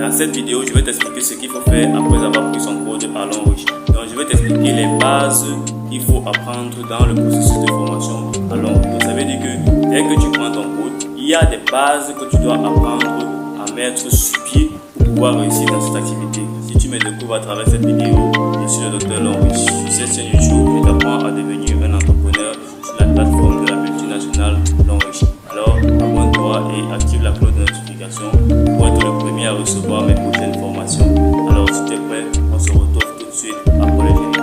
Dans cette vidéo, je vais t'expliquer ce qu'il faut faire après avoir pris son cours de Parlons Riche. Donc, je vais t'expliquer les bases qu'il faut apprendre dans le processus de formation Parlons Riche. Donc, ça veut dire que dès que tu prends ton cours, il y a des bases que tu dois apprendre à mettre sur pied pour pouvoir réussir dans cette activité. Si tu me découvres à travers cette vidéo, je suis le docteur Lonrich. Sur cette chaîne YouTube, je t'apprends à devenir un entrepreneur sur la plateforme de la multinationale Lonrich. Alors, abonne-toi et active la cloche de notification pour être le premier à recevoir mes prochaines formations. Alors, si tu es prêt, on se retrouve tout de suite après le générique.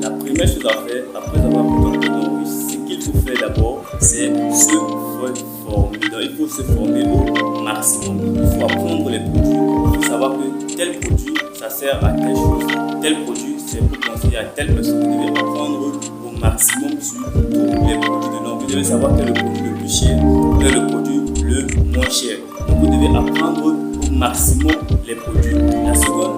La première chose à faire après avoir pris ton cours Lonrich, ce qu'il faut faire d'abord, c'est se former. Donc, il faut se former au maximum. Il faut apprendre les produits. Il faut savoir que tel produit, ça sert à telle chose. Tel produit, c'est pour conseiller à telle personne. Vous devez apprendre au maximum sur tous les produits de l'homme. Vous devez savoir quel est le produit le plus cher, quel est le produit le moins cher. Donc, vous devez apprendre au maximum les produits. La seconde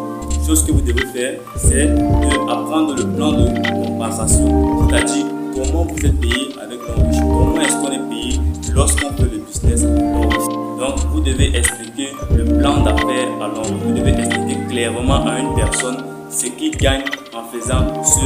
chose que vous devez faire, c'est d'apprendre le plan de compensation. C'est-à-dire comment vous êtes payé avec Lonrich. Comment est-ce qu'on est payé lorsqu'on fait le business Lonrich. Donc, vous devez expliquer le plan d'affaires à Lonrich. Vous devez expliquer clairement à une personne ce qu'il gagne en faisant ce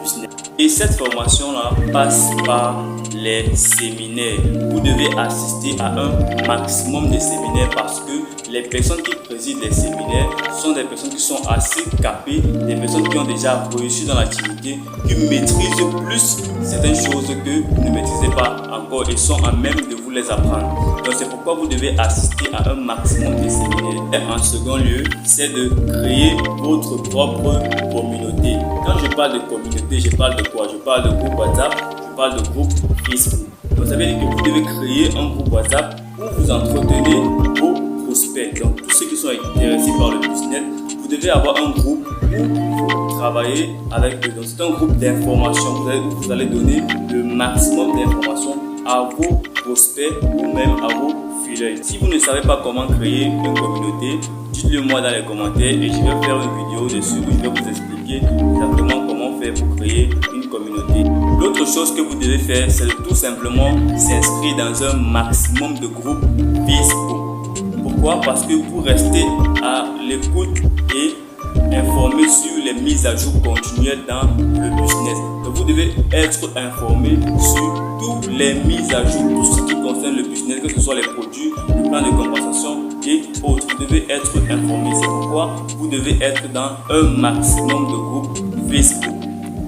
business. Et cette formation-là passe par les séminaires. Vous devez assister à un maximum de séminaires parce que les personnes qui président les séminaires sont des personnes qui sont assez capées, des personnes qui ont déjà réussi dans l'activité, qui maîtrisent plus certaines choses que vous ne maîtrisez pas encore et sont à même de vous les apprendre. Donc c'est pourquoi vous devez assister à un maximum de séminaires. Et en second lieu, c'est de créer votre propre communauté. Quand je parle de communauté, je parle de quoi? Je parle de groupe WhatsApp, je parle de groupe Facebook. Donc ça veut dire que vous devez créer un groupe WhatsApp où vous entretenez vos prospects. Donc tous ceux qui sont intéressés par le business, vous devez avoir un groupe où vous travaillez avec eux. Donc c'est un groupe d'information. Vous allez donner le maximum d'informations à vos prospects ou même à vos filets. Si vous ne savez pas comment créer une communauté, dites-le moi dans les commentaires et je vais faire une vidéo dessus où je vais vous expliquer exactement comment faire pour créer une communauté. L'autre chose que vous devez faire, c'est de tout simplement s'inscrire dans un maximum de groupes Facebook. Pourquoi? Parce que vous restez à l'écoute et informé sur les mises à jour continuelles dans le business. Donc vous devez être informé sur toutes les mises à jour, tout ce qui concerne le business, que ce soit les produits, le plan de compensation et autres. Vous devez être informé. C'est pourquoi vous devez être dans un maximum de groupes Facebook.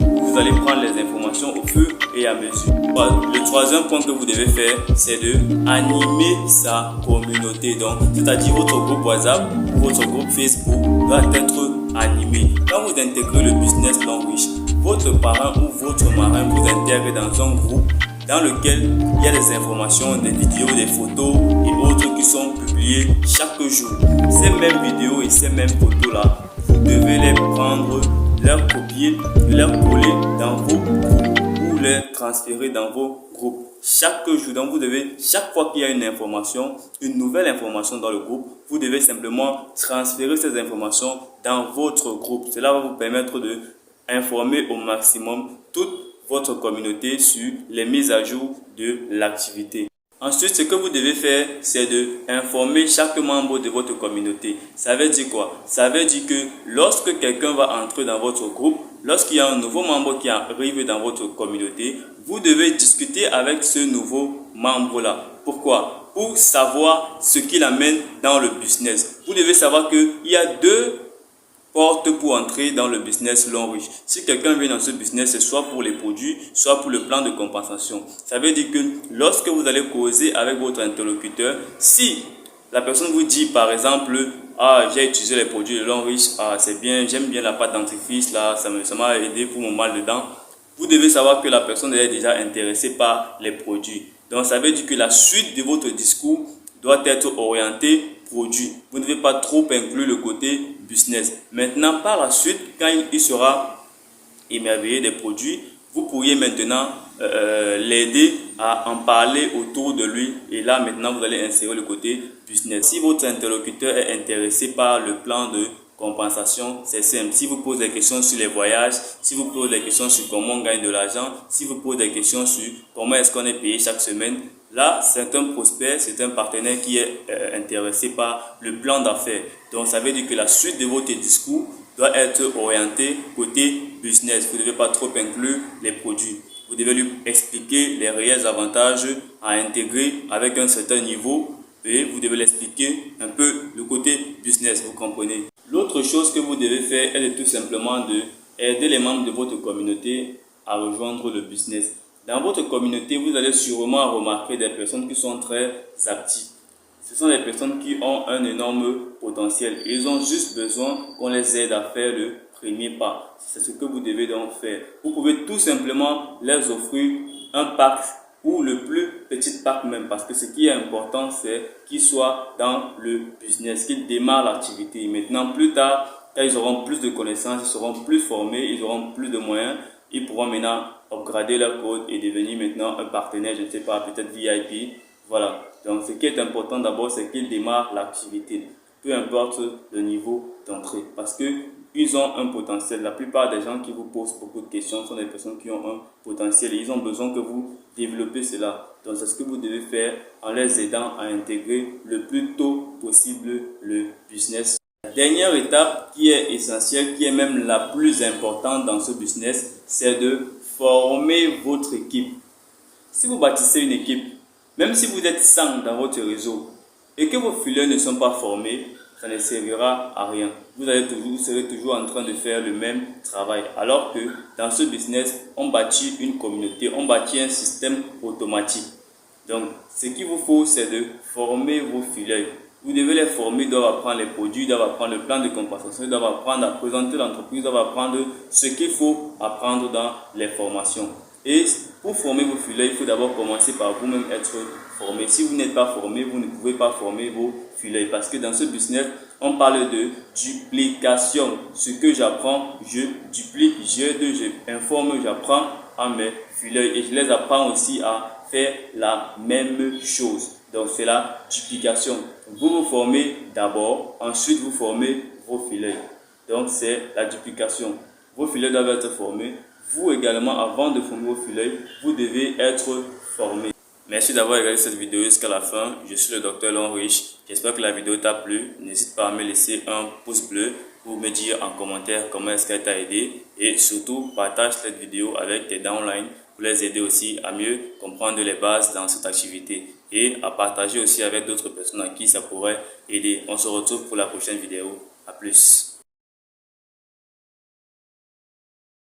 Vous allez prendre les informations au fur et à mesure. Le troisième point que vous devez faire, c'est de animer sa communauté. Donc, c'est-à-dire votre groupe WhatsApp ou votre groupe Facebook doit être animé. Quand vous intégrez le business Lonrich, votre parent ou votre marin vous intègre dans un groupe dans lequel il y a des informations, des vidéos, des photos et autres qui sont publiées chaque jour. Ces mêmes vidéos et ces mêmes photos-là, vous devez les prendre, les copier, les coller dans vos groupes ou les transférer dans vos groupes. Chaque jour, donc vous devez, chaque fois qu'il y a une information, une nouvelle information dans le groupe, vous devez simplement transférer ces informations dans votre groupe. Cela va vous permettre de informer au maximum toute votre communauté sur les mises à jour de l'activité. Ensuite, ce que vous devez faire, c'est d'informer chaque membre de votre communauté. Ça veut dire quoi? Ça veut dire que lorsque quelqu'un va entrer dans votre groupe, lorsqu'il y a un nouveau membre qui arrive dans votre communauté, vous devez discuter avec ce nouveau membre-là. Pourquoi? Pour savoir ce qu'il amène dans le business. Vous devez savoir qu'il y a deux portes pour entrer dans le business Lonrich. Si quelqu'un vient dans ce business, c'est soit pour les produits, soit pour le plan de compensation. Ça veut dire que lorsque vous allez causer avec votre interlocuteur, si la personne vous dit par exemple, j'ai utilisé les produits de Lonrich, c'est bien, j'aime bien la pâte dentifrice, là, ça m'a aidé pour mon mal de dents. Vous devez savoir que la personne est déjà intéressée par les produits. Donc ça veut dire que la suite de votre discours doit être orientée produit. Vous ne devez pas trop inclure le côté business. Maintenant, par la suite, quand il sera émerveillé des produits, vous pourriez maintenant l'aider à en parler autour de lui. Et là, maintenant, vous allez insérer le côté business. Si votre interlocuteur est intéressé par le plan de compensation, c'est simple. Si vous posez des questions sur les voyages, si vous posez des questions sur comment on gagne de l'argent, si vous posez des questions sur comment est-ce qu'on est payé chaque semaine, là, c'est un prospect, c'est un partenaire qui est intéressé par le plan d'affaires. Donc, ça veut dire que la suite de votre discours doit être orientée côté business. Vous ne devez pas trop inclure les produits. Vous devez lui expliquer les réels avantages à intégrer avec un certain niveau et vous devez l'expliquer un peu le côté business, vous comprenez. L'autre chose que vous devez faire est tout simplement d'aider les membres de votre communauté à rejoindre le business. Dans votre communauté, vous allez sûrement remarquer des personnes qui sont très actives. Ce sont des personnes qui ont un énorme potentiel. Ils ont juste besoin qu'on les aide à faire le premier pas. C'est ce que vous devez donc faire. Vous pouvez tout simplement les offrir un pack ou le plus petit pack même, parce que ce qui est important, c'est qu'ils soient dans le business, qu'ils démarrent l'activité. Maintenant, plus tard, quand ils auront plus de connaissances, ils seront plus formés, ils auront plus de moyens, ils pourront maintenant upgrader leur code et devenir maintenant un partenaire, je ne sais pas, peut-être VIP. Voilà. Donc, ce qui est important d'abord, c'est qu'ils démarrent l'activité, peu importe le niveau d'entrée, parce que ils ont un potentiel. La plupart des gens qui vous posent beaucoup de questions sont des personnes qui ont un potentiel et ils ont besoin que vous développez cela. Donc, c'est ce que vous devez faire en les aidant à intégrer le plus tôt possible le business. La dernière étape qui est essentielle, qui est même la plus importante dans ce business, c'est de former votre équipe. Si vous bâtissez une équipe, même si vous êtes 100 dans votre réseau et que vos fileurs ne sont pas formés, ça ne servira à rien. Vous serez toujours en train de faire le même travail. Alors que dans ce business, on bâtit une communauté, on bâtit un système automatique. Donc, ce qu'il vous faut, c'est de former vos fileurs. Vous devez les former, ils doivent apprendre les produits, ils doivent apprendre le plan de compensation, ils doivent apprendre à présenter l'entreprise, ils doivent apprendre ce qu'il faut apprendre dans les formations. Et pour former vos filets, il faut d'abord commencer par vous-même être formé. Si vous n'êtes pas formé, vous ne pouvez pas former vos filets. Parce que dans ce business, on parle de duplication. Ce que j'apprends, je duplique, je informe, j'apprends à mes filets. Et je les apprends aussi à faire la même chose. Donc c'est la duplication. Vous vous formez d'abord, ensuite vous formez vos filets. Donc c'est la duplication. Vos filets doivent être formés. Vous également, avant de former vos filets, vous devez être formé. Merci d'avoir regardé cette vidéo jusqu'à la fin. Je suis le Dr Lonrich. J'espère que la vidéo t'a plu. N'hésite pas à me laisser un pouce bleu pour me dire en commentaire comment est-ce qu'elle t'a aidé. Et surtout, partage cette vidéo avec tes downlines pour les aider aussi à mieux comprendre les bases dans cette activité. Et à partager aussi avec d'autres personnes à qui ça pourrait aider. On se retrouve pour la prochaine vidéo. À plus.